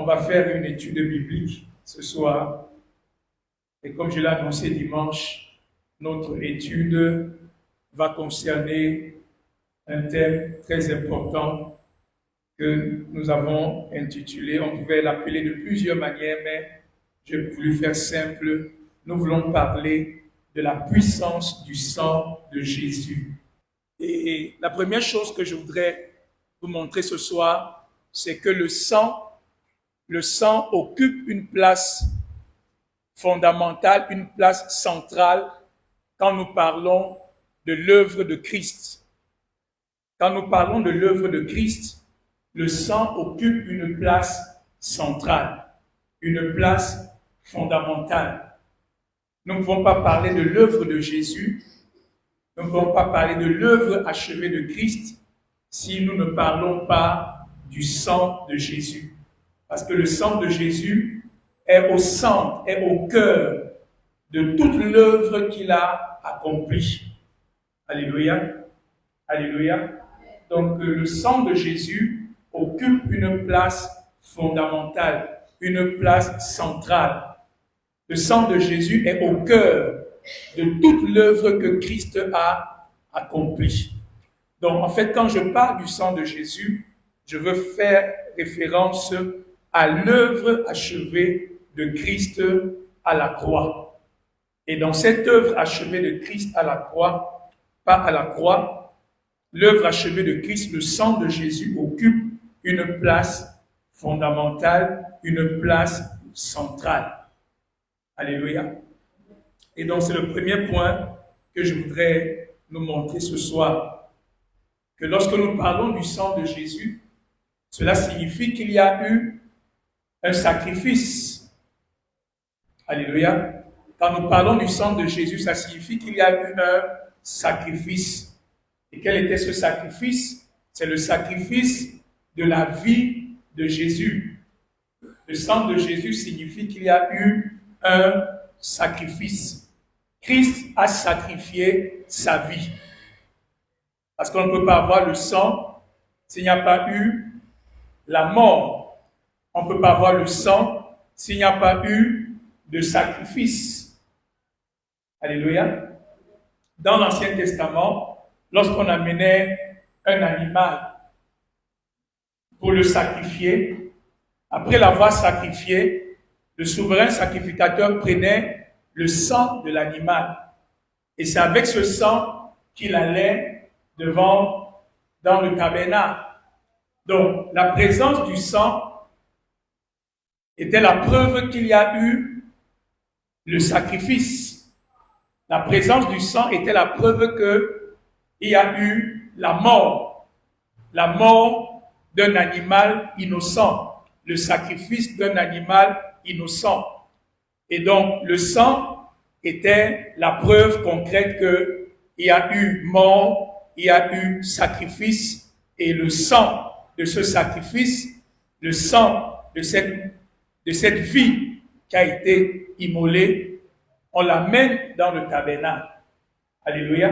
On va faire une étude biblique ce soir. Et comme je l'ai annoncé dimanche, notre étude va concerner un thème très important que nous avons intitulé, on pouvait l'appeler de plusieurs manières, mais j'ai voulu faire simple. Nous voulons parler de la puissance du sang de Jésus. Et la première chose que je voudrais vous montrer ce soir, c'est que le sang occupe une place fondamentale, une place centrale quand nous parlons de l'œuvre de Christ. Quand nous parlons de l'œuvre de Christ, le sang occupe une place centrale, une place fondamentale. Nous ne pouvons pas parler de l'œuvre de Jésus, nous ne pouvons pas parler de l'œuvre achevée de Christ si nous ne parlons pas du sang de Jésus. Parce que le sang de Jésus est au centre, est au cœur de toute l'œuvre qu'il a accomplie. Alléluia. Alléluia. Donc le sang de Jésus occupe une place fondamentale, une place centrale. Le sang de Jésus est au cœur de toute l'œuvre que Christ a accomplie. Donc en fait, quand je parle du sang de Jésus, je veux faire référence à l'œuvre achevée de Christ à la croix. Et dans cette œuvre achevée de Christ à la croix, pas à la croix, l'œuvre achevée de Christ, le sang de Jésus occupe une place fondamentale, une place centrale. Alléluia. Et donc c'est le premier point que je voudrais nous montrer ce soir. Que lorsque nous parlons du sang de Jésus, cela signifie qu'il y a eu un sacrifice. Alléluia. Quand nous parlons du sang de Jésus, ça signifie qu'il y a eu un sacrifice. Et quel était ce sacrifice? C'est le sacrifice de la vie de Jésus. Le sang de Jésus signifie qu'il y a eu un sacrifice. Christ a sacrifié sa vie. Parce qu'on ne peut pas avoir le sang s'il n'y a pas eu la mort. On ne peut pas avoir le sang s'il n'y a pas eu de sacrifice. Alléluia. Dans l'Ancien Testament, lorsqu'on amenait un animal pour le sacrifier, après l'avoir sacrifié, le souverain sacrificateur prenait le sang de l'animal. Et c'est avec ce sang qu'il allait dans le tabernacle. Donc, la présence du sang était la preuve qu'il y a eu le sacrifice. La présence du sang était la preuve qu'il y a eu la mort d'un animal innocent, le sacrifice d'un animal innocent. Et donc, le sang était la preuve concrète qu'il y a eu mort, il y a eu sacrifice, et le sang de ce sacrifice, le sang de cette vie qui a été immolée, on l'amène dans le tabernacle. Alléluia.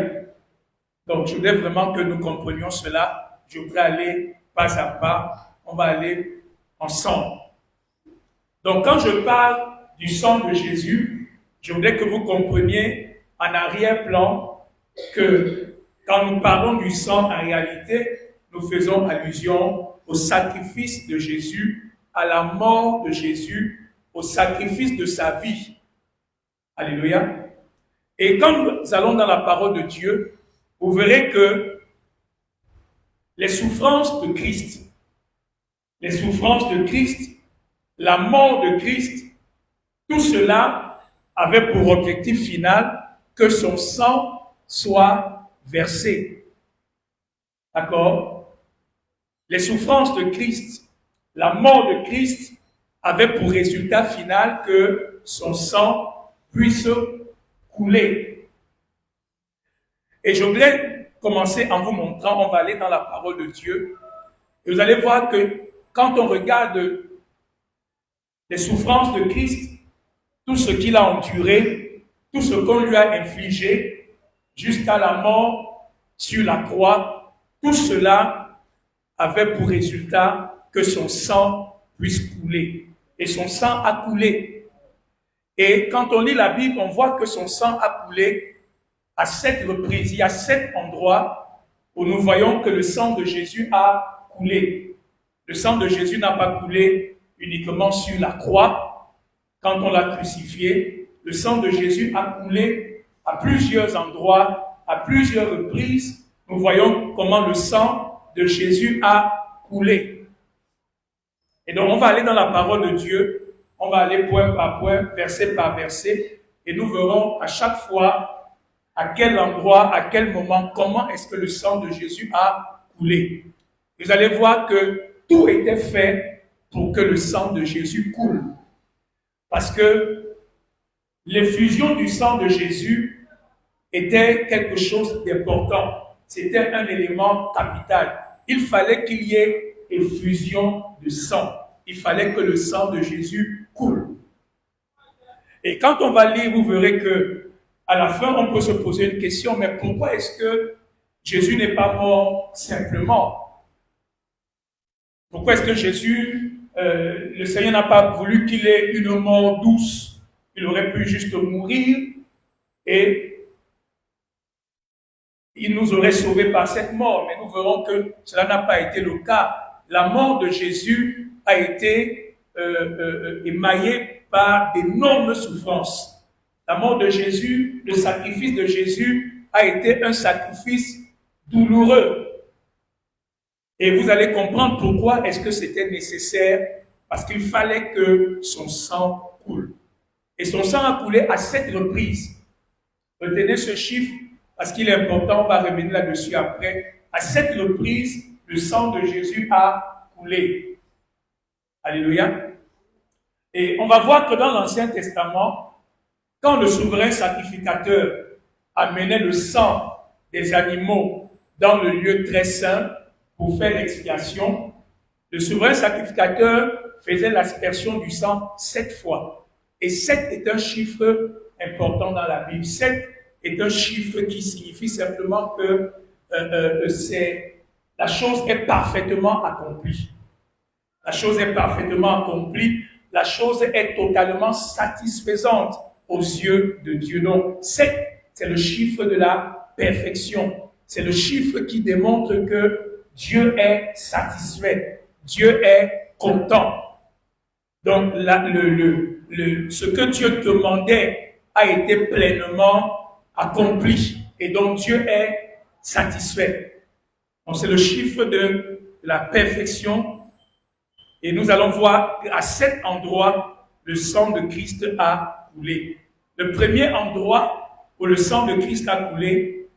Donc, je voudrais vraiment que nous comprenions cela. Je voudrais aller pas à pas. On va aller ensemble. Donc, quand je parle du sang de Jésus, je voudrais que vous compreniez en arrière-plan que quand nous parlons du sang, en réalité, nous faisons allusion au sacrifice de Jésus, à la mort de Jésus, au sacrifice de sa vie. Alléluia. Et quand nous allons dans la parole de Dieu, vous verrez que les souffrances de Christ, la mort de Christ, tout cela avait pour objectif final que son sang soit versé. D'accord? Les souffrances de Christ, la mort de Christ avait pour résultat final que son sang puisse couler. Et je voudrais commencer en vous montrant, on va aller dans la parole de Dieu, et vous allez voir que quand on regarde les souffrances de Christ, tout ce qu'il a enduré, tout ce qu'on lui a infligé, jusqu'à la mort sur la croix, tout cela avait pour résultat que son sang puisse couler. Et son sang a coulé. Et quand on lit la Bible, on voit que son sang a coulé à 7 reprises. Il y a 7 endroits où nous voyons que le sang de Jésus a coulé. Le sang de Jésus n'a pas coulé uniquement sur la croix, quand on l'a crucifié. Le sang de Jésus a coulé à plusieurs endroits, à plusieurs reprises. Nous voyons comment le sang de Jésus a coulé. Et donc, on va aller dans la parole de Dieu, on va aller point par point, verset par verset, et nous verrons à chaque fois à quel endroit, à quel moment, comment est-ce que le sang de Jésus a coulé. Vous allez voir que tout était fait pour que le sang de Jésus coule. Parce que l'effusion du sang de Jésus était quelque chose d'important. C'était un élément capital. Il fallait qu'il y ait effusion de sang. Il fallait que le sang de Jésus coule. Et quand on va lire, vous verrez que à la fin, on peut se poser une question, mais pourquoi est-ce que Jésus n'est pas mort simplement? Pourquoi est-ce que Jésus, le Seigneur n'a pas voulu qu'il ait une mort douce? Il aurait pu juste mourir et il nous aurait sauvés par cette mort. Mais nous verrons que cela n'a pas été le cas. La mort de Jésus a été émaillée par d'énormes souffrances. La mort de Jésus, le sacrifice de Jésus a été un sacrifice douloureux. Et vous allez comprendre pourquoi est-ce que c'était nécessaire, parce qu'il fallait que son sang coule. Et son sang a coulé à 7 reprises. Retenez ce chiffre, parce qu'il est important, on va revenir là-dessus après. À 7 reprises, le sang de Jésus a coulé. Alléluia. Et on va voir que dans l'Ancien Testament, quand le souverain sacrificateur amenait le sang des animaux dans le lieu très saint pour faire l'expiation, le souverain sacrificateur faisait l'aspersion du sang 7 fois. Et 7 est un chiffre important dans la Bible. 7 est un chiffre qui signifie simplement que la chose est parfaitement accomplie. La chose est parfaitement accomplie. La chose est totalement satisfaisante aux yeux de Dieu. Donc, 7, c'est le chiffre de la perfection. C'est le chiffre qui démontre que Dieu est satisfait. Dieu est content. Donc, ce que Dieu demandait a été pleinement accompli. Et donc, Dieu est satisfait. Donc, c'est le chiffre de la perfection. Et nous allons voir qu'à 7 endroits, le sang de Christ a coulé. Le premier endroit où le sang de Christ a coulé,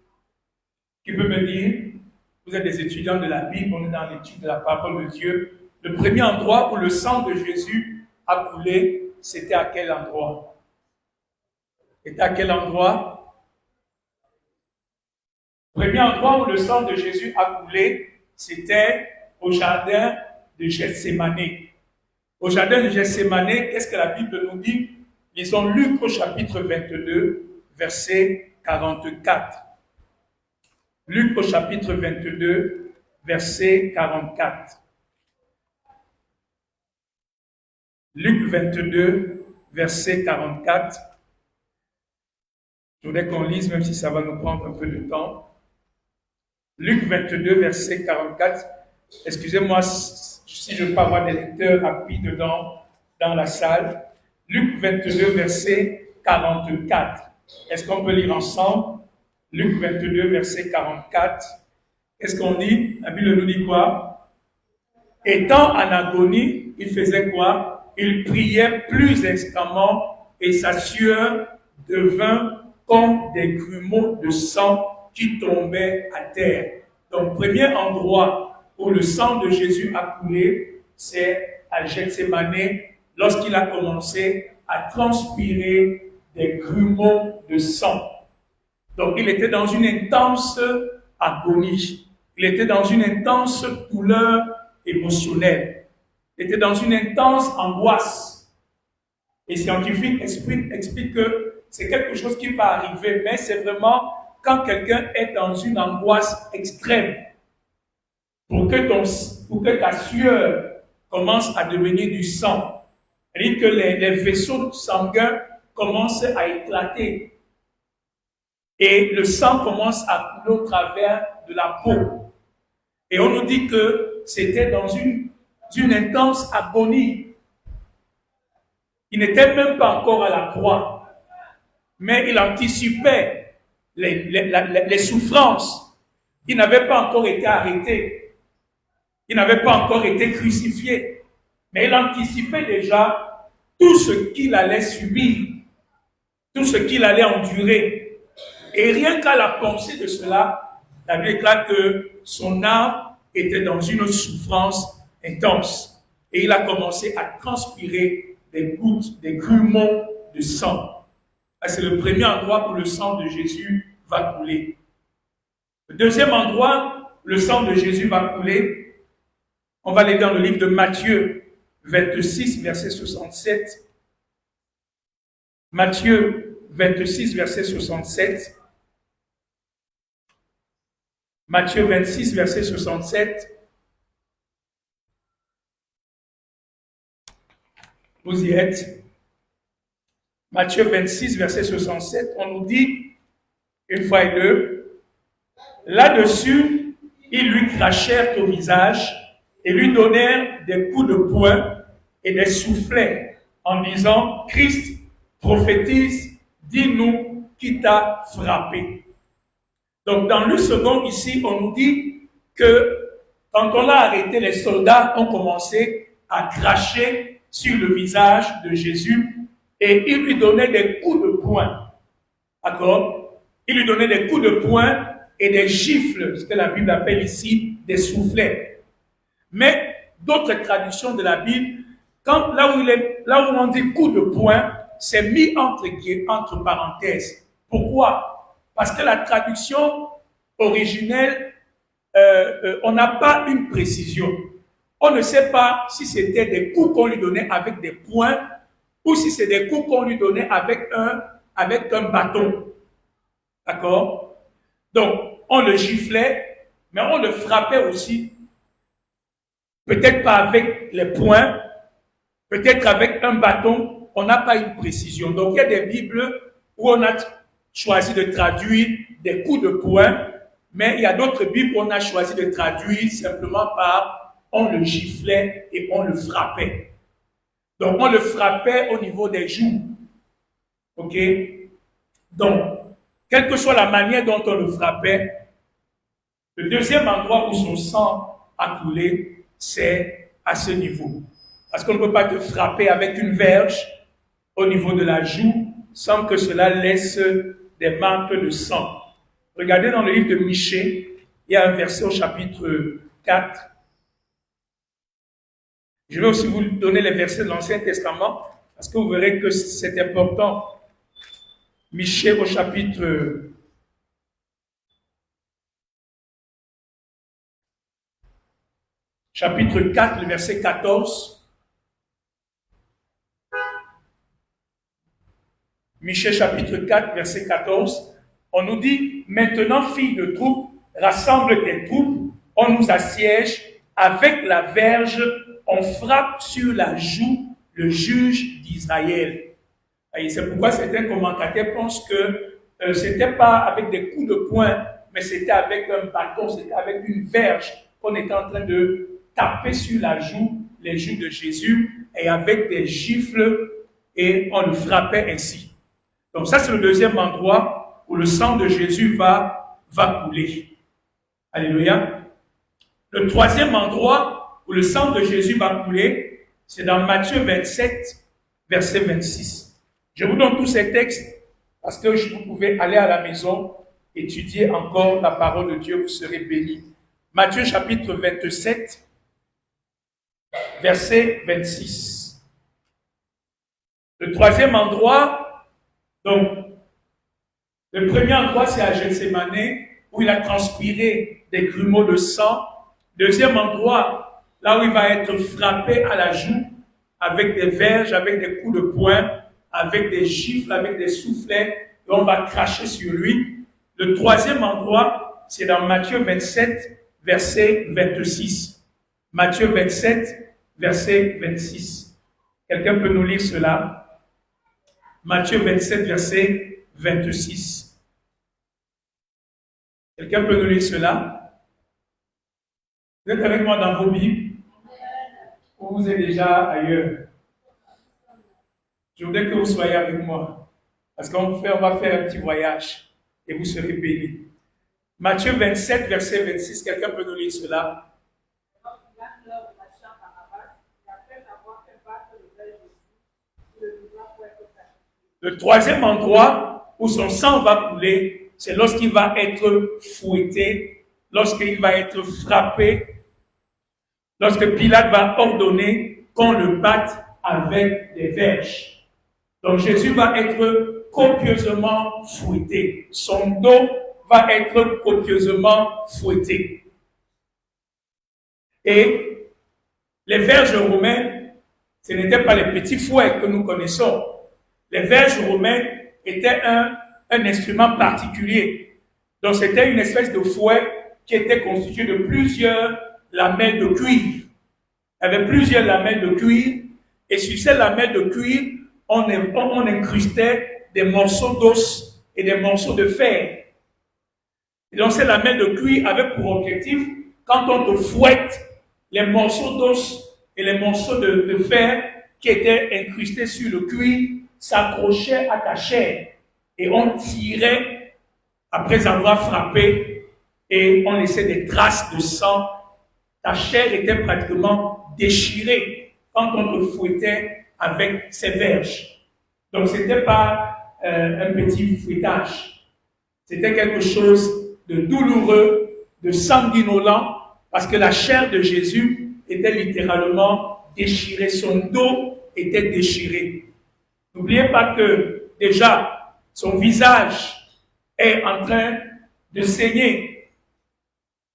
qui peut me dire, vous êtes des étudiants de la Bible, on est dans l'étude de la parole de Dieu. Le premier endroit où le sang de Jésus a coulé, c'était à quel endroit? C'était à quel endroit? Le premier endroit où le sang de Jésus a coulé, c'était au jardin de Gethsémane. Au jardin de Gethsémane, qu'est-ce que la Bible nous dit? Lisons Luc au chapitre 22, verset 44. Luc au chapitre 22, verset 44. Luc 22, verset 44. Je voudrais qu'on lise, même si ça va nous prendre un peu de temps. Luc 22, verset 44. Excusez-moi si je peux avoir des lecteurs rapides dans la salle. Luc 22, verset 44. Est-ce qu'on peut lire ensemble? Luc 22, verset 44. Qu'est-ce qu'on dit? La Bible nous dit quoi? Étant en agonie, il faisait quoi? Il priait plus instamment et sa sueur devint comme des grumeaux de sang qui tombaient à terre. Donc, premier endroit où le sang de Jésus a coulé, c'est à Gethsémane, lorsqu'il a commencé à transpirer des grumeaux de sang. Donc, il était dans une intense agonie. Il était dans une intense douleur émotionnelle. Il était dans une intense angoisse. Les scientifiques expliquent que c'est quelque chose qui peut arriver, mais c'est vraiment quand quelqu'un est dans une angoisse extrême. Pour que ta sueur commence à devenir du sang. C'est-à-dire que les vaisseaux sanguins commencent à éclater. Et le sang commence à couler au travers de la peau. Et on nous dit que c'était dans une intense agonie. Il n'était même pas encore à la croix, mais il anticipait les souffrances. Il n'avait pas encore été arrêté. Il n'avait pas encore été crucifié. Mais il anticipait déjà tout ce qu'il allait subir, tout ce qu'il allait endurer. Et rien qu'à la pensée de cela, la Bible déclare que son âme était dans une souffrance intense. Et il a commencé à transpirer des gouttes, des grumeaux de sang. C'est le premier endroit où le sang de Jésus va couler. Le deuxième endroit où le sang de Jésus va couler, on va aller dans le livre de Matthieu 26, verset 67. Matthieu 26, verset 67. Matthieu 26, verset 67. Vous y êtes. Matthieu 26, verset 67, on nous dit, une fois et deux, là-dessus, ils lui crachèrent au visage et lui donnèrent des coups de poing et des soufflets en disant, Christ, prophétise, dis-nous qui t'a frappé. Donc, dans le second ici, on nous dit que quand on l'a arrêté, les soldats ont commencé à cracher sur le visage de Jésus et ils lui donnaient des coups de poing. D'accord? Ils lui donnaient des coups de poing et des gifles, ce que la Bible appelle ici des soufflets. Mais d'autres traductions de la Bible, là où on dit coup de poing, c'est mis entre parenthèses. Pourquoi? Parce que la traduction originelle, on n'a pas une précision. On ne sait pas si c'était des coups qu'on lui donnait avec des poings ou si c'est des coups qu'on lui donnait avec un bâton. D'accord? Donc, on le giflait, mais on le frappait aussi. Peut-être pas avec les poings, peut-être avec un bâton. On n'a pas une précision. Donc, il y a des Bibles où on a choisi de traduire des coups de poing, mais il y a d'autres Bibles où on a choisi de traduire simplement par on le giflait et on le frappait. Donc, on le frappait au niveau des joues. OK? Donc, quelle que soit la manière dont on le frappait, le deuxième endroit où son sang a coulé, c'est à ce niveau. Parce qu'on ne peut pas te frapper avec une verge au niveau de la joue sans que cela laisse des marques de sang. Regardez dans le livre de Michée, il y a un verset au chapitre 4. Je vais aussi vous donner les versets de l'Ancien Testament parce que vous verrez que c'est important. Michée au chapitre 4, le verset 14. Michée chapitre 4, verset 14. On nous dit, maintenant, filles de troupes, rassemble tes troupes, on nous assiège, avec la verge, on frappe sur la joue le juge d'Israël. Et c'est pourquoi certains commentateurs pensent que c'était pas avec des coups de poing, mais c'était avec un bâton, c'était avec une verge qu'on était en train de taper sur la joue, les joues de Jésus, et avec des gifles, et on le frappait ainsi. Donc ça, c'est le deuxième endroit où le sang de Jésus va couler. Alléluia. Le troisième endroit où le sang de Jésus va couler, c'est dans Matthieu 27, verset 26. Je vous donne tous ces textes parce que vous pouvez aller à la maison, étudier encore la parole de Dieu, vous serez bénis. Matthieu chapitre 27, verset 26. Le troisième endroit, donc, le premier endroit, c'est à Gethsémane, où il a transpiré des grumeaux de sang. Deuxième endroit, là où il va être frappé à la joue, avec des verges, avec des coups de poing, avec des gifles, avec des soufflets, et on va cracher sur lui. Le troisième endroit, c'est dans Matthieu 27, verset 26. Matthieu 27, verset 26. Quelqu'un peut nous lire cela? Matthieu 27, verset 26. Quelqu'un peut nous lire cela? Vous êtes avec moi dans vos Bibles? Ou vous êtes déjà ailleurs? Je voudrais que vous soyez avec moi. Parce qu'on va faire un petit voyage et vous serez bénis. Matthieu 27, verset 26. Quelqu'un peut nous lire cela? Le troisième endroit où son sang va couler, c'est lorsqu'il va être fouetté, lorsqu'il va être frappé, lorsque Pilate va ordonner qu'on le batte avec des verges. Donc Jésus va être copieusement fouetté. Son dos va être copieusement fouetté. Et les verges romaines, ce n'étaient pas les petits fouets que nous connaissons. Les verges romaines étaient un instrument particulier. Donc c'était une espèce de fouet qui était constitué de plusieurs lamelles de cuir. Il y avait plusieurs lamelles de cuir et sur ces lamelles de cuir, on incrustait des morceaux d'os et des morceaux de fer. Et donc ces lamelles de cuir avaient pour objectif, quand on te fouette, les morceaux d'os et les morceaux de fer qui étaient incrustés sur le cuir s'accrochaient à ta chair et on tirait après avoir frappé et on laissait des traces de sang. Ta chair était pratiquement déchirée quand on te fouettait avec ces verges. Donc ce n'était pas un petit fouettage. C'était quelque chose de douloureux, de sanguinolent, parce que la chair de Jésus était littéralement déchirée. Son dos était déchiré. N'oubliez pas que déjà son visage est en train de saigner.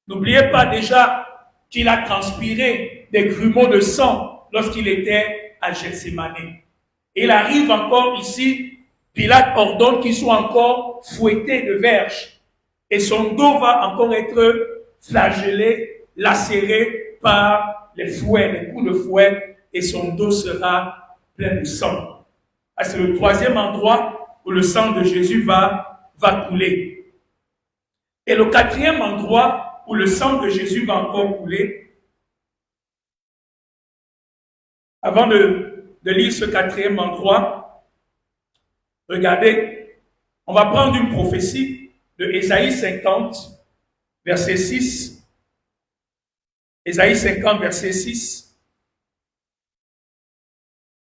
N'oubliez pas déjà qu'il a transpiré des grumeaux de sang lorsqu'il était à Gethsémani. Il arrive encore ici, Pilate ordonne qu'il soit encore fouetté de verges. Et son dos va encore être flagellé, lacéré par les fouets, les coups de fouet, et son dos sera plein de sang. C'est le troisième endroit où le sang de Jésus va couler. Et le quatrième endroit où le sang de Jésus va encore couler, avant de lire ce quatrième endroit, regardez, on va prendre une prophétie de Ésaïe 50, verset 6. Ésaïe 50, verset 6.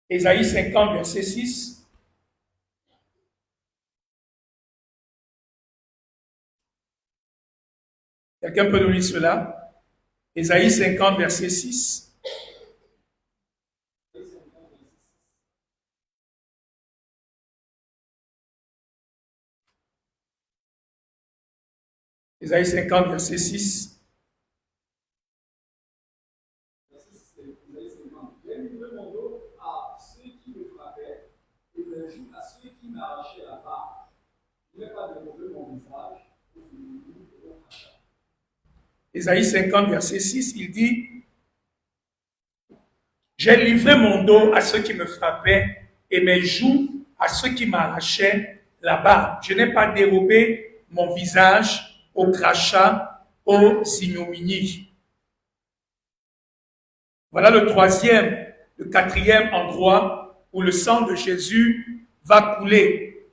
Ésaïe 50, verset 6. Quelqu'un peut nous lire cela? Ésaïe 50, verset 6. Ésaïe 50, verset 6. Ésaïe 50, verset 6, il dit « J'ai livré mon dos à ceux qui me frappaient et mes joues à ceux qui m'arrachaient la barbe. Je n'ai pas dérobé mon visage au crachat, aux ignominies. » Voilà le quatrième endroit où le sang de Jésus va couler.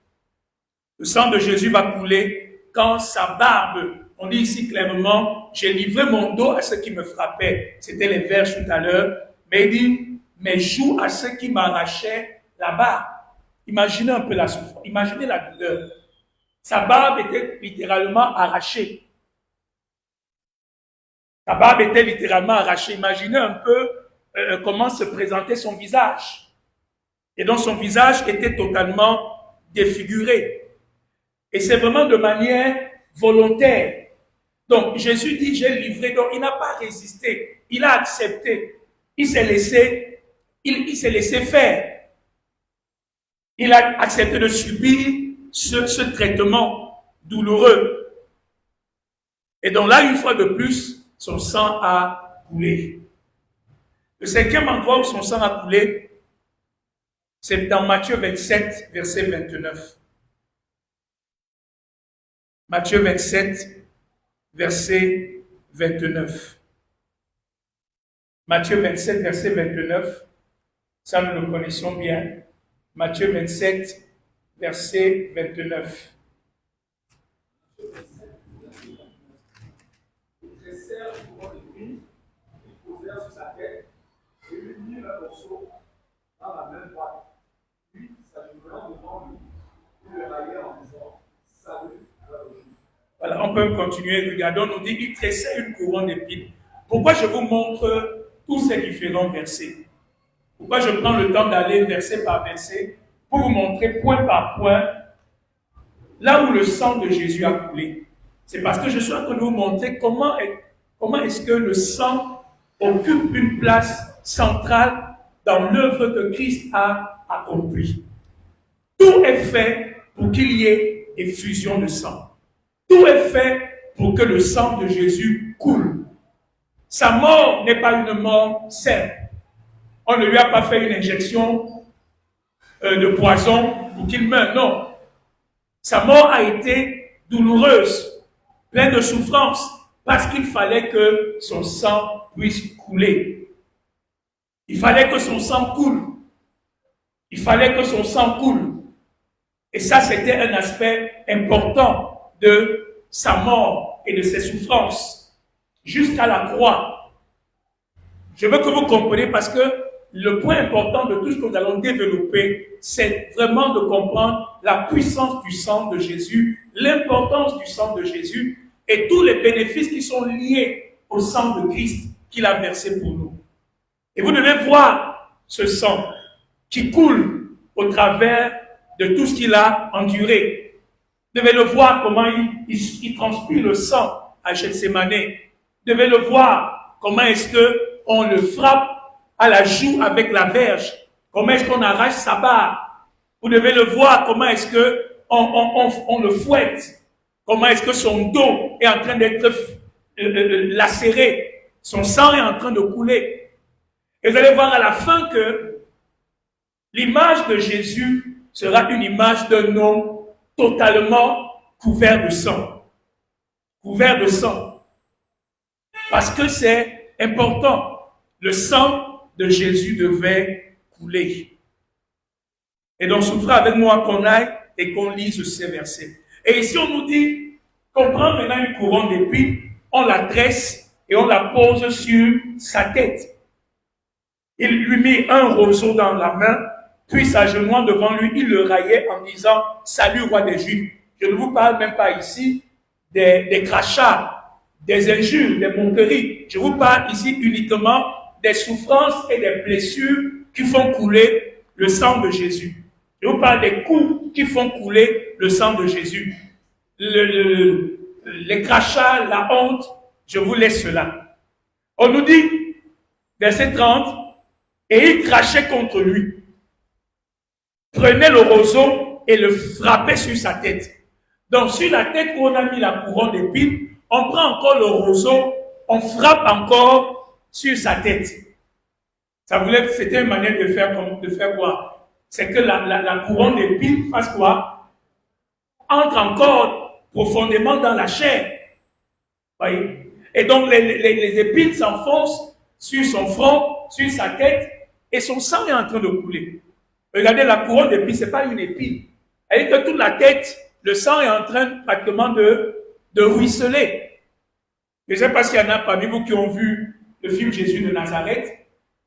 Le sang de Jésus va couler quand sa barbe, on dit ici clairement, j'ai livré mon dos à ceux qui me frappaient. C'était les verges tout à l'heure. Mais il dit, mes joues à ceux qui m'arrachaient la barbe. Imaginez un peu la souffrance, imaginez la douleur. Sa barbe était littéralement arrachée. Sa barbe était littéralement arrachée. Imaginez un peu comment se présentait son visage. Et donc son visage était totalement défiguré. Et c'est vraiment de manière volontaire. Donc Jésus dit, j'ai livré, donc il n'a pas résisté, il a accepté, il s'est laissé faire. Il a accepté de subir ce traitement douloureux. Et donc là, une fois de plus, son sang a coulé. Le cinquième endroit où son sang a coulé, c'est dans Matthieu 27, verset 29. Matthieu 27, verset 29. Matthieu 27, verset 29. Ça, nous le connaissons bien. Matthieu 27, verset 29. Voilà, on peut continuer. Regardons, on nous dit qu'il tressait une couronne d'épines. Pourquoi je vous montre tous ces différents versets? Pourquoi je prends le temps d'aller verset par verset pour vous montrer point par point là où le sang de Jésus a coulé? C'est parce que je suis en train de vous montrer comment est-ce que le sang occupe une place centrale dans l'œuvre que Christ a accomplie. Tout est fait pour qu'il y ait effusion de sang. Tout est fait pour que le sang de Jésus coule. Sa mort n'est pas une mort simple. On ne lui a pas fait une injection de poison pour qu'il meure. Non. Sa mort a été douloureuse, pleine de souffrance, parce qu'il fallait que son sang puisse couler. Il fallait que son sang coule. Il fallait que son sang coule. Et ça, c'était un aspect important de sa mort et de ses souffrances jusqu'à la croix. Je veux que vous compreniez parce que le point important de tout ce que nous allons développer, c'est vraiment de comprendre la puissance du sang de Jésus, l'importance du sang de Jésus et tous les bénéfices qui sont liés au sang de Christ qu'il a versé pour nous. Et vous devez voir ce sang qui coule au travers de tout ce qu'il a enduré. Vous devez le voir comment il transpire le sang à Gethsémane. Vous devez le voir comment est-ce qu'on le frappe à la joue avec la verge. Comment est-ce qu'on arrache sa barbe. Vous devez le voir comment est-ce qu'on le fouette. Comment est-ce que son dos est en train d'être lacéré. Son sang est en train de couler. Et vous allez voir à la fin que l'image de Jésus sera une image d'un homme totalement couvert de sang. Couvert de sang. Parce que c'est important. Le sang de Jésus devait couler. Et donc, souffrez avec moi qu'on aille et qu'on lise ces versets. Et ici, on nous dit qu'on prend maintenant une couronne d'épines, on la tresse et on la pose sur sa tête. Il lui mit un roseau dans la main, puis s'agenouillant devant lui, il le raillait en disant « Salut, roi des Juifs ». Je ne vous parle même pas ici des crachats, des injures, des moqueries. Je vous parle ici uniquement des souffrances et des blessures qui font couler le sang de Jésus. Je vous parle des coups qui font couler le sang de Jésus. Les crachats, la honte, je vous laisse cela. On nous dit, verset 30, « Et il crachait contre lui, prenait le roseau et le frappait sur sa tête. » Donc, sur la tête où on a mis la couronne d'épines, on prend encore le roseau, on frappe encore sur sa tête. C'était une manière de faire quoi? C'est que la couronne d'épines fasse quoi? Entre encore profondément dans la chair. Voyez? Et donc, les épines s'enfoncent sur son front, sur sa tête, et son sang est en train de couler. Regardez, la couronne d'épines, ce n'est pas une épine. Elle dit que toute la tête, le sang est en train pratiquement de ruisseler. Je ne sais pas s'il y en a parmi vous qui ont vu le film Jésus de Nazareth,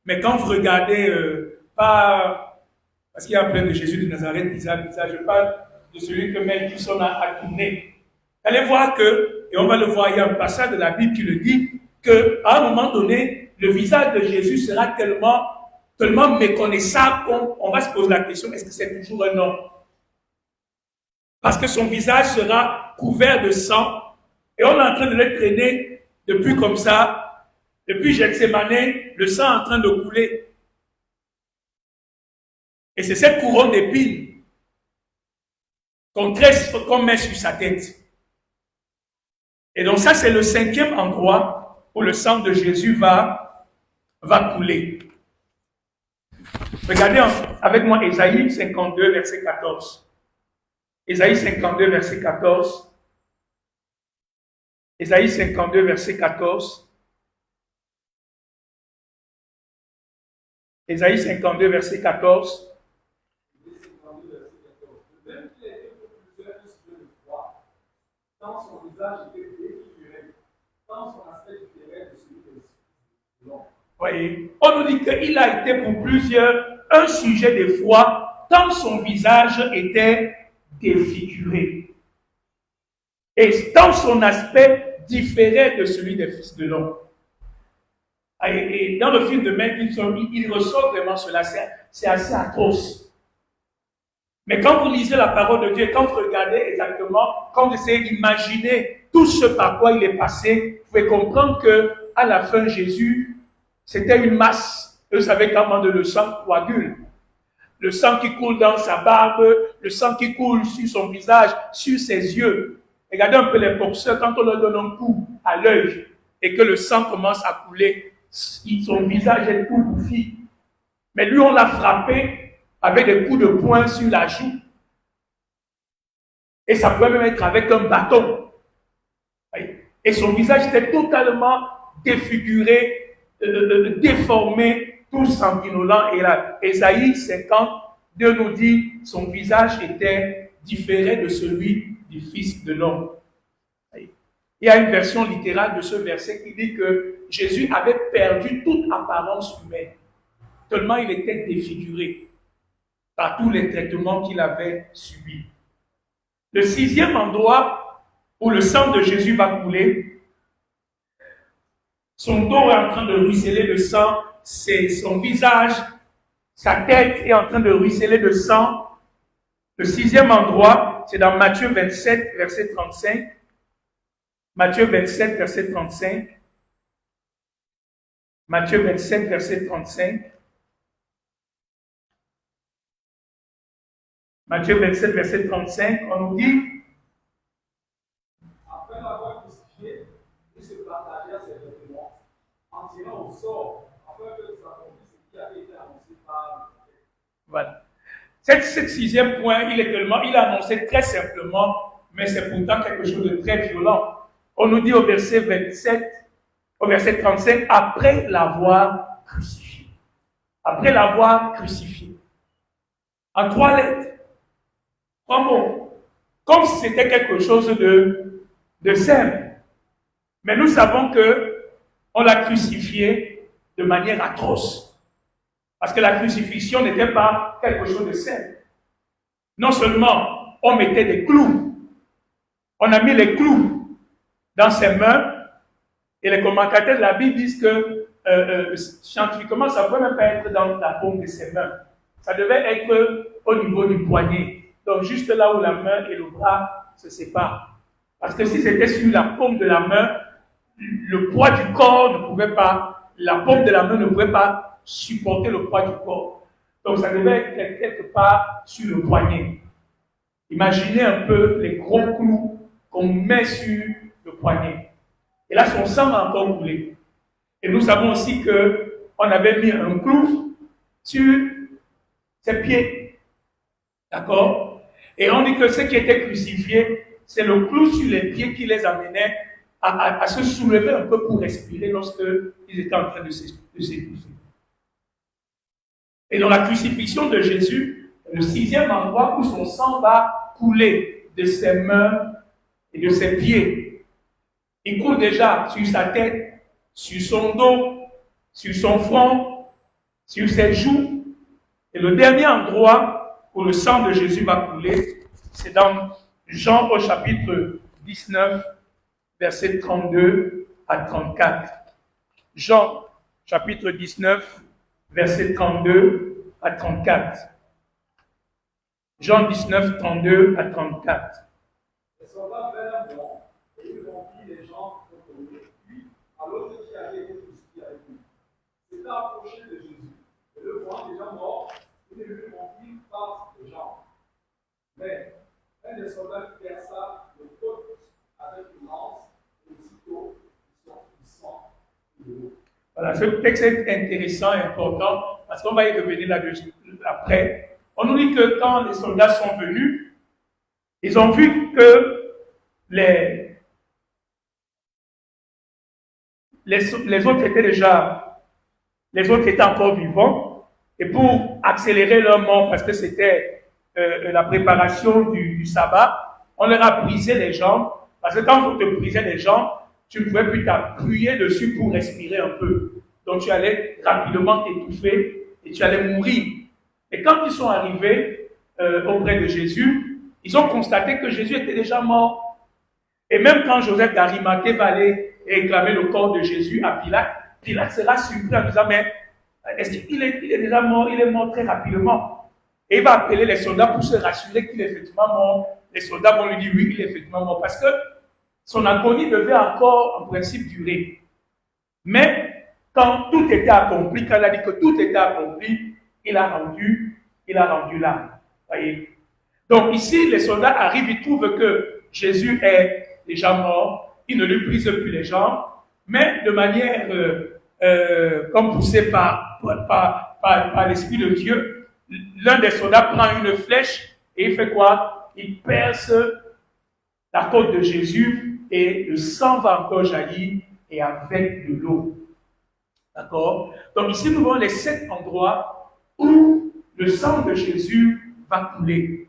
mais quand vous regardez, parce qu'il y a plein de Jésus de Nazareth, bizarre, je parle de celui que Mel Gibson a tourné. Allez voir et on va le voir, il y a un passage de la Bible qui le dit, qu'à un moment donné, le visage de Jésus sera tellement méconnaissable qu'on va se poser la question, est-ce que c'est toujours un homme? Parce que son visage sera couvert de sang, et on est en train de le traîner depuis comme ça, depuis Gethsémane, le sang est en train de couler. Et c'est cette couronne d'épines qu'on tresse, qu'on met sur sa tête. Et donc ça, c'est le cinquième endroit où le sang de Jésus va va couler. Regardez avec moi Ésaïe 52, verset 14. Ésaïe 52, verset 14. Ésaïe 52, verset 14. Ésaïe 52, verset 14. Tant son visage était défiguré, tant son aspect différait de celui de l'homme. Voyez, on nous dit qu'il a été pour plusieurs un sujet de foi, tant son visage était défiguré. Et tant son aspect différait de celui des fils de l'homme. Et dans le film de Mel Gibson, il ressort vraiment cela, c'est assez atroce. Mais quand vous lisez la parole de Dieu, quand vous regardez exactement, quand vous essayez d'imaginer tout ce par quoi il est passé, vous pouvez comprendre qu'à la fin, Jésus, c'était une masse. Vous savez comment le sang coagule. Le sang qui coule dans sa barbe, le sang qui coule sur son visage, sur ses yeux. Regardez un peu les boxeurs, quand on leur donne un coup à l'œil et que le sang commence à couler, son visage est tout bouffi. Mais lui, on l'a frappé avec des coups de poing sur la joue. Et ça pouvait même être avec un bâton. Et son visage était totalement défiguré, déformé, tout sanguinolent. Et là, Ésaïe 50, Dieu nous dit, son visage était différé de celui du Fils de l'homme. Il y a une version littérale de ce verset qui dit que Jésus avait perdu toute apparence humaine, tellement il était défiguré par tous les traitements qu'il avait subis. Le sixième endroit où le sang de Jésus va couler, son dos est en train de ruisseler de sang, c'est son visage, sa tête est en train de ruisseler de sang. Le sixième endroit, c'est dans Matthieu 27, verset 35. Matthieu 27, verset 35. Matthieu 27, verset 35. Matthieu 27, verset 35, on nous dit, après l'avoir crucifié, il se partagea ses vêtements en tirant au sort, afin que s'accomplisse ce qui avait été annoncé par le prophète. Voilà. Cet sixième point, il a annoncé très simplement, mais c'est pourtant quelque chose de très violent. On nous dit au verset 27, au verset 35, après l'avoir crucifié. Après l'avoir crucifié. En 3 lettres. 3 mots. Comme si c'était quelque chose de simple. Mais nous savons qu'on l'a crucifié de manière atroce. Parce que la crucifixion n'était pas quelque chose de simple. Non seulement on mettait des clous, on a mis les clous dans ses mains, et les commentateurs de la Bible disent que scientifiquement, ça ne peut même pas être dans la paume de ses mains. Ça devait être au niveau du poignet. Donc, juste là où la main et le bras se séparent. Parce que si c'était sur la paume de la main, le poids du corps ne pouvait pas, la paume de la main ne pouvait pas supporter le poids du corps. Donc, ça devait être quelque part sur le poignet. Imaginez un peu les gros clous qu'on met sur le poignet. Et là, son sang a encore coulé. Et nous savons aussi qu'on avait mis un clou sur ses pieds. D'accord? Et on dit que ce qui était crucifié, c'est le clou sur les pieds qui les amenait à se soulever un peu pour respirer lorsqu'ils étaient en train de s'étouffer. Et dans la crucifixion de Jésus, le sixième endroit où son sang va couler de ses mains et de ses pieds. Il coule déjà sur sa tête, sur son dos, sur son front, sur ses joues. Et le dernier endroit où le sang de Jésus va couler, c'est dans Jean au chapitre 19, versets 32 à 34. Jean, chapitre 19, versets 32 à 34. Jean 19, 32 à 34. Les soldats vinrent donc, et ils rompirent les gens contre lui, puis à l'autre qui avait été crucifié avec lui. S'était approché de Jésus, et le voyant déjà mort, il ne lui rompit pas les jambes. Mais un des soldats perça le côte avec une lance, et aussitôt il sortit du sang et de l'eau. Voilà, ce texte est intéressant et important parce qu'on va y revenir là-dessus après. On nous dit que quand les soldats sont venus, ils ont vu que les autres étaient déjà, les autres étaient encore vivants. Et pour accélérer leur mort, parce que c'était la préparation du sabbat, on leur a brisé les jambes. Parce que quand on te brisait les jambes, tu ne pouvais plus t'appuyer dessus pour respirer un peu. Donc tu allais rapidement t'étouffer et tu allais mourir. Et quand ils sont arrivés auprès de Jésus, ils ont constaté que Jésus était déjà mort. Et même quand Joseph d'Arimathée va aller réclamer le corps de Jésus à Pilate, Pilate sera surpris en disant, mais est-ce qu'il est déjà mort? Il est mort très rapidement. Et il va appeler les soldats pour se rassurer qu'il est effectivement mort. Les soldats vont lui dire, oui, il est effectivement mort. Parce que son agonie devait encore, en principe, durer. Mais quand tout était accompli, quand il a dit que tout était accompli, il a rendu l'âme. Voyez? Donc ici, les soldats arrivent, ils trouvent que Jésus est déjà mort, ils ne lui brisent plus les jambes, mais de manière, comme poussé par l'Esprit de Dieu, l'un des soldats prend une flèche et il fait quoi? Il perce la côte de Jésus et le sang va encore jaillir et avec de l'eau. D'accord? Donc ici, nous voyons les 7 endroits où le sang de Jésus va couler.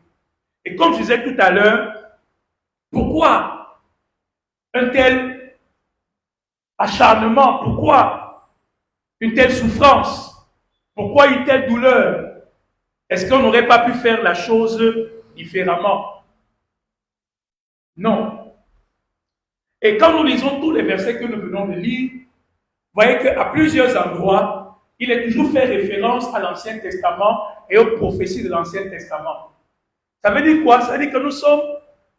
Et comme je disais tout à l'heure, pourquoi un tel acharnement? Pourquoi une telle souffrance? Pourquoi une telle douleur? Est-ce qu'on n'aurait pas pu faire la chose différemment? Non. Et quand nous lisons tous les versets que nous venons de lire, vous voyez qu'à plusieurs endroits, il est toujours fait référence à l'Ancien Testament et aux prophéties de l'Ancien Testament. Ça veut dire quoi? Ça veut dire que nous sommes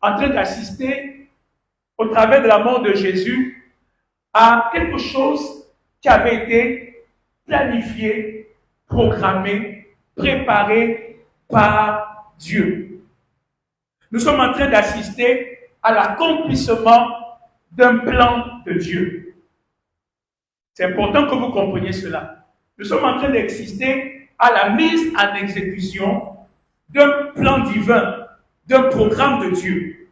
en train d'assister, au travers de la mort de Jésus, à quelque chose qui avait été planifié, programmé, préparé par Dieu. Nous sommes en train d'assister à l'accomplissement d'un plan de Dieu. C'est important que vous compreniez cela. Nous sommes en train d'assister à la mise en exécution d'un plan divin, d'un programme de Dieu.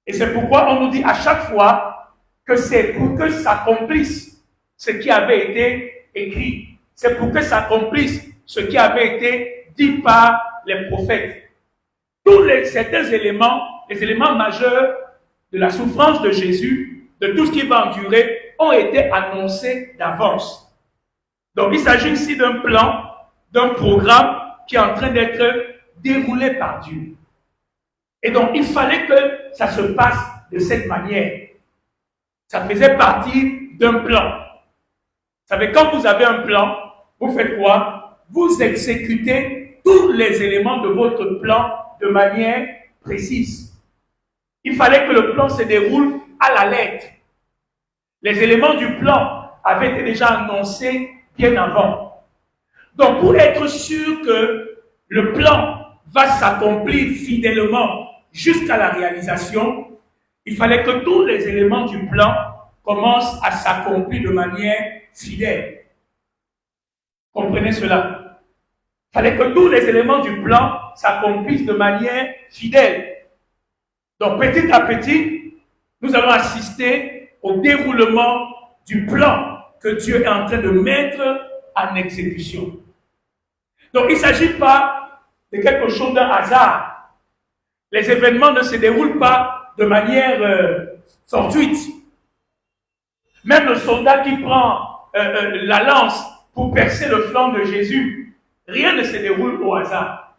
Et c'est pourquoi on nous dit à chaque fois que c'est pour que s'accomplisse ce qui avait été écrit. C'est pour que s'accomplisse ce qui avait été dit par les prophètes. Certains éléments, les éléments majeurs de la souffrance de Jésus, de tout ce qu'il va endurer, ont été annoncés d'avance. Donc il s'agit ici d'un plan, d'un programme qui est en train d'être déroulé par Dieu. Et donc il fallait que ça se passe de cette manière. Ça faisait partie d'un plan. Vous savez, quand vous avez un plan, vous faites quoi? Vous exécutez tous les éléments de votre plan de manière précise. Il fallait que le plan se déroule à la lettre. Les éléments du plan avaient été déjà annoncés bien avant. Donc, pour être sûr que le plan va s'accomplir fidèlement jusqu'à la réalisation, il fallait que tous les éléments du plan commencent à s'accomplir de manière fidèle. Comprenez cela? Il fallait que tous les éléments du plan s'accomplissent de manière fidèle. Donc, petit à petit, nous allons assister au déroulement du plan que Dieu est en train de mettre en exécution. Donc, il ne s'agit pas de quelque chose d'un hasard. Les événements ne se déroulent pas de manière fortuite. Même le soldat qui prend la lance pour percer le flanc de Jésus, rien ne se déroule au hasard.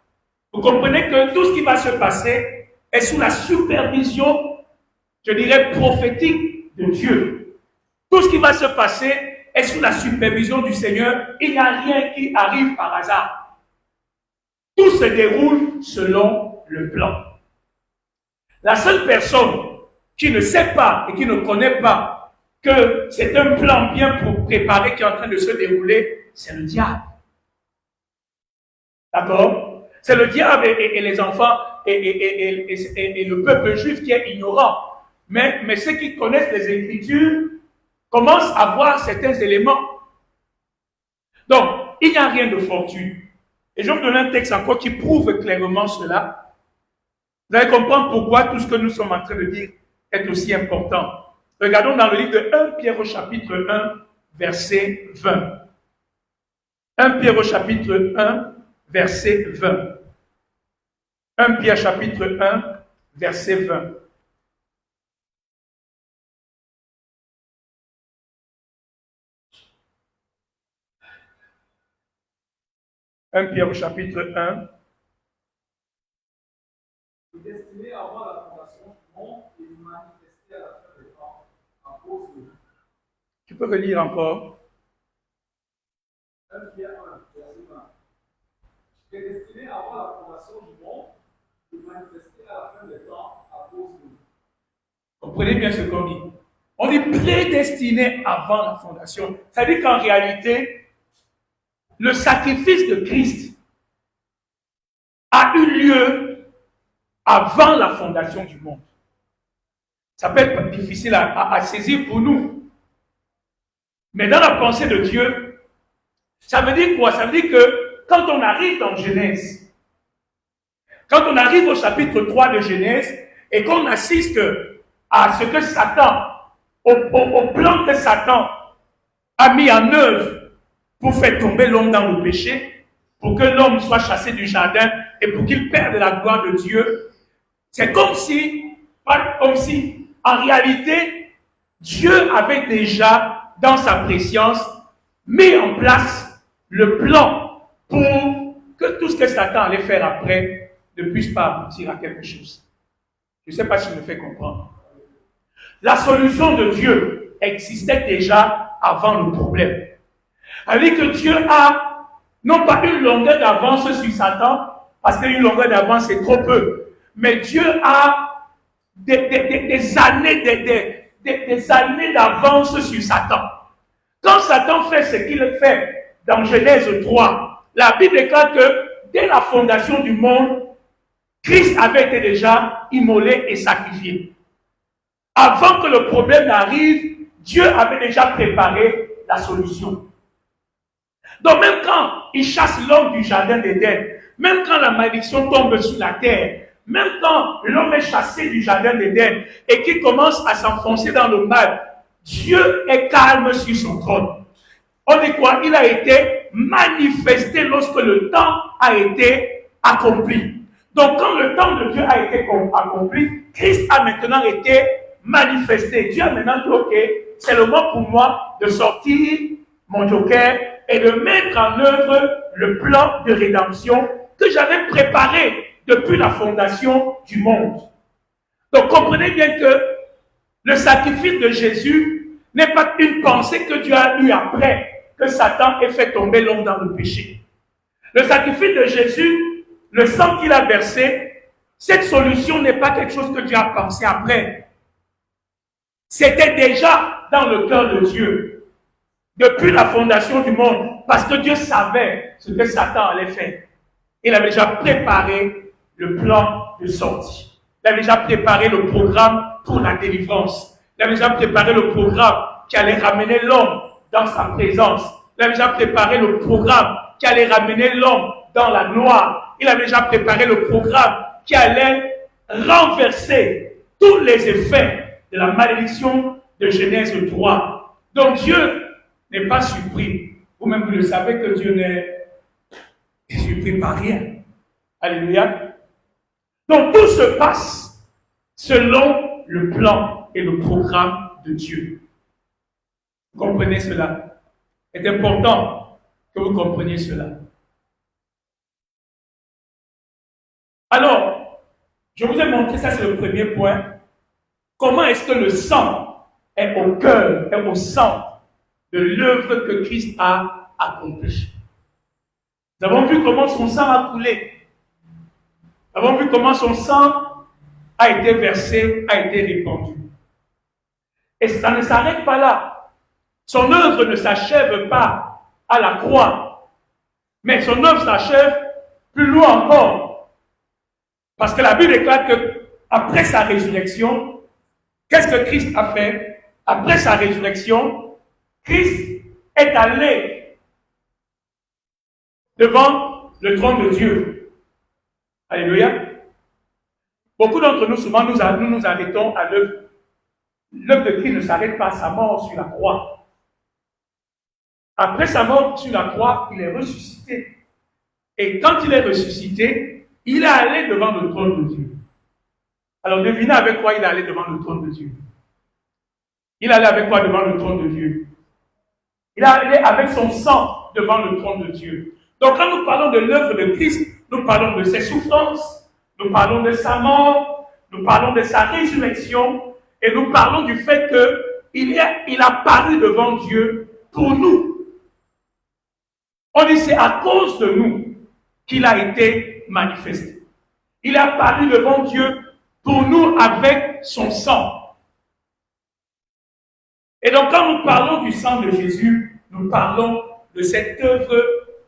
Vous comprenez que tout ce qui va se passer est sous la supervision, je dirais, prophétique de Dieu. Tout ce qui va se passer est sous la supervision du Seigneur. Il n'y a rien qui arrive par hasard. Tout se déroule selon le plan. La seule personne qui ne sait pas et qui ne connaît pas que c'est un plan bien préparé qui est en train de se dérouler, c'est le diable. D'accord? C'est le diable et les enfants et le peuple juif qui est ignorant. Mais ceux qui connaissent les Écritures commencent à voir certains éléments. Donc, il n'y a rien de fortuit. Et je vais vous donner un texte encore qui prouve clairement cela. Vous allez comprendre pourquoi tout ce que nous sommes en train de dire est aussi important. Regardons dans le livre de 1 Pierre au chapitre 1, verset 20. 1 Pierre au chapitre 1, verset 20. 1 Pierre chapitre 1, verset 20. Un Pierre au chapitre 1. Destiné à avoir la fondation du monde et manifesté à la fin des temps à cause de vous. Tu peux relire encore. 1 Pierre 1, verset 20. Destiné à avoir la fondation du monde et manifesté à la fin des temps à cause de vous. Comprenez bien ce qu'on dit. On est prédestiné avant la fondation. Ça veut dire qu'en réalité, le sacrifice de Christ a eu lieu avant la fondation du monde. Ça peut être difficile à saisir pour nous. Mais dans la pensée de Dieu, ça veut dire quoi? Ça veut dire que quand on arrive dans Genèse, quand on arrive au chapitre 3 de Genèse et qu'on assiste à ce que Satan, au plan que Satan a mis en œuvre pour faire tomber l'homme dans le péché, pour que l'homme soit chassé du jardin et pour qu'il perde la gloire de Dieu, c'est comme si, en réalité, Dieu avait déjà, dans sa préscience, mis en place le plan pour que tout ce que Satan allait faire après ne puisse pas aboutir à quelque chose. Je ne sais pas si je me fais comprendre. La solution de Dieu existait déjà avant le problème. C'est-à-dire que Dieu a non pas une longueur d'avance sur Satan, parce qu'une longueur d'avance c'est trop peu, mais Dieu a des années d'avance sur Satan. Quand Satan fait ce qu'il fait dans Genèse 3, la Bible déclare que dès la fondation du monde, Christ avait été déjà immolé et sacrifié. Avant que le problème n'arrive, Dieu avait déjà préparé la solution. Donc même quand il chasse l'homme du jardin d'Éden, même quand la malédiction tombe sur la terre, même quand l'homme est chassé du jardin d'Éden et qu'il commence à s'enfoncer dans le mal, Dieu est calme sur son trône. On dit quoi? Il a été manifesté lorsque le temps a été accompli. Donc quand le temps de Dieu a été accompli, Christ a maintenant été manifesté. Dieu a maintenant dit, ok, c'est le moment pour moi de sortir mon joker et de mettre en œuvre le plan de rédemption que j'avais préparé depuis la fondation du monde. Donc comprenez bien que le sacrifice de Jésus n'est pas une pensée que Dieu a eue après que Satan ait fait tomber l'homme dans le péché. Le sacrifice de Jésus, le sang qu'il a versé, cette solution n'est pas quelque chose que Dieu a pensé après. C'était déjà dans le cœur de Dieu, depuis la fondation du monde, parce que Dieu savait ce que Satan allait faire. Il avait déjà préparé le plan de sortie. Il avait déjà préparé le programme pour la délivrance. Il avait déjà préparé le programme qui allait ramener l'homme dans sa présence. Il avait déjà préparé le programme qui allait ramener l'homme dans la gloire. Il avait déjà préparé le programme qui allait renverser tous les effets de la malédiction de Genèse 3. Donc Dieu n'est pas surpris. Vous-même, vous le savez que Dieu n'est surpris par rien. Alléluia. Donc tout se passe selon le plan et le programme de Dieu. Vous comprenez cela? C'est important que vous compreniez cela. Alors, je vous ai montré, ça c'est le premier point. Comment est-ce que le sang est au cœur, est au centre de l'œuvre que Christ a accomplie. Nous avons vu comment son sang a coulé. Nous avons vu comment son sang a été versé, a été répandu. Et ça ne s'arrête pas là. Son œuvre ne s'achève pas à la croix. Mais son œuvre s'achève plus loin encore. Parce que la Bible déclare que après sa résurrection, qu'est-ce que Christ a fait? Après sa résurrection, Christ est allé devant le trône de Dieu. Alléluia. Beaucoup d'entre nous, souvent, nous nous arrêtons à l'œuvre. L'œuvre de Christ ne s'arrête pas à sa mort sur la croix. Après sa mort sur la croix, il est ressuscité. Et quand il est ressuscité, il est allé devant le trône de Dieu. Alors devinez avec quoi il est allé devant le trône de Dieu. Il est allé avec quoi devant le trône de Dieu? Il est allé avec son sang devant le trône de Dieu. Donc quand nous parlons de l'œuvre de Christ, nous parlons de ses souffrances, nous parlons de sa mort, nous parlons de sa résurrection, et nous parlons du fait qu'il a paru devant Dieu pour nous. On dit c'est à cause de nous qu'il a été manifesté. Il a paru devant Dieu pour nous avec son sang. Et donc quand nous parlons du sang de Jésus, nous parlons de cette œuvre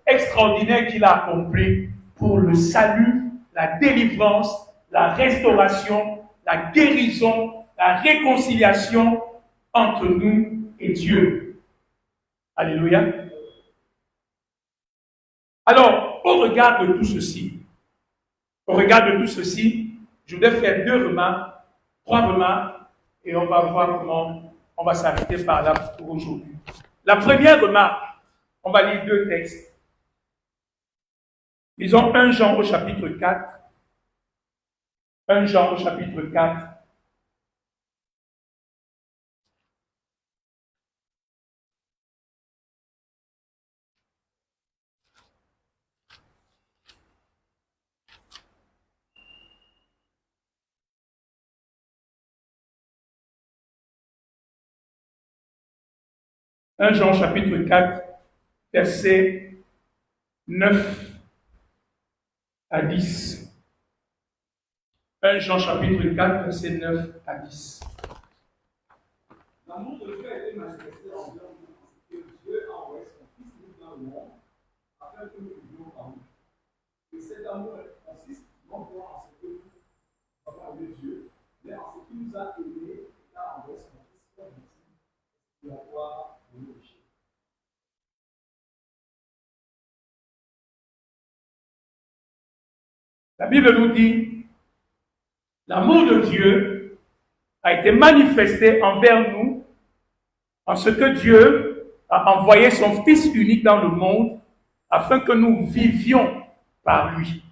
extraordinaire qu'il a accomplie pour le salut, la délivrance, la restauration, la guérison, la réconciliation entre nous et Dieu. Alléluia. Alors, au regard de tout ceci, je voudrais faire 2 remarques, 3 remarques, et on va voir comment on va s'arrêter par là pour aujourd'hui. La première remarque, on va lire 2 textes. Lisons 1 Jean au chapitre 4. 1 Jean au chapitre 4. « 1 Jean chapitre 4, versets 9 à 10. 1 Jean chapitre 4, versets 9 à 10. L'amour de Dieu a été manifesté envers nous, que Dieu a envoyé son Fils unique dans le monde, afin que nous vivions par lui. Et cet amour consiste non pas en ce que nous avons aimé Dieu, mais en ce qu'il nous a aimés et a envoyé son Fils comme victime de la gloire de nos péchés. La Bible nous dit, l'amour de Dieu a été manifesté envers nous en ce que Dieu a envoyé son Fils unique dans le monde afin que nous vivions par lui.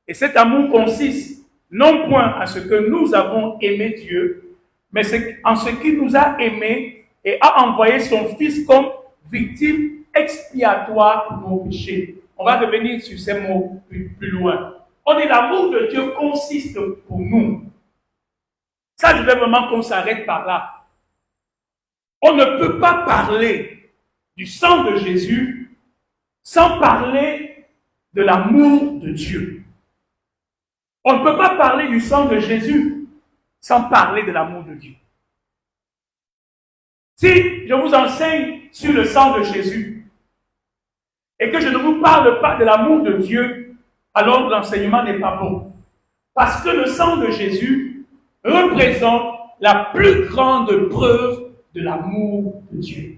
Et cet amour consiste non point à ce que nous avons aimé Dieu, mais en ce qu'il nous a aimés et a envoyé son Fils comme victime expiatoire pour nos péchés. On va revenir sur ces mots plus loin. On dit l'amour de Dieu consiste pour nous. Ça, je veux vraiment qu'on s'arrête par là. On ne peut pas parler du sang de Jésus sans parler de l'amour de Dieu. On ne peut pas parler du sang de Jésus sans parler de l'amour de Dieu. Si je vous enseigne sur le sang de Jésus et que je ne vous parle pas de l'amour de Dieu, alors l'enseignement n'est pas bon. Parce que le sang de Jésus représente la plus grande preuve de l'amour de Dieu.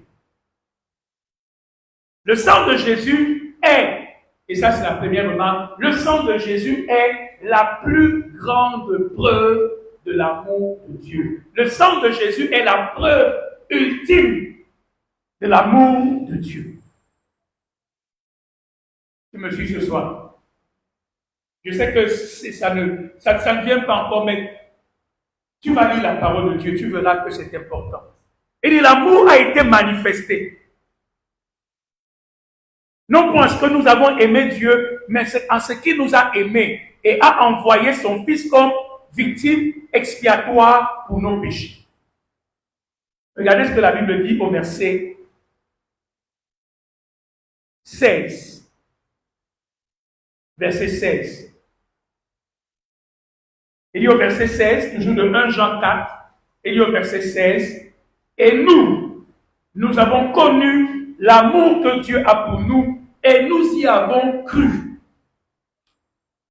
Le sang de Jésus est, et ça c'est la première remarque, le sang de Jésus est la plus grande preuve de l'amour de Dieu. Le sang de Jésus est la preuve ultime de l'amour de Dieu. Tu me suis ce soir. Je sais que ça ne vient pas encore, mais tu vas lire la parole de Dieu, tu verras que c'est important. Et l'amour a été manifesté. Non pas en ce que nous avons aimé Dieu, mais en ce qu'il nous a aimés et a envoyé son Fils comme victime expiatoire pour nos péchés. Regardez ce que la Bible dit au verset 16. Verset 16. Il dit au verset 16, toujours de 1 Jean 4, il dit au verset 16, et nous avons connu l'amour que Dieu a pour nous et nous y avons cru.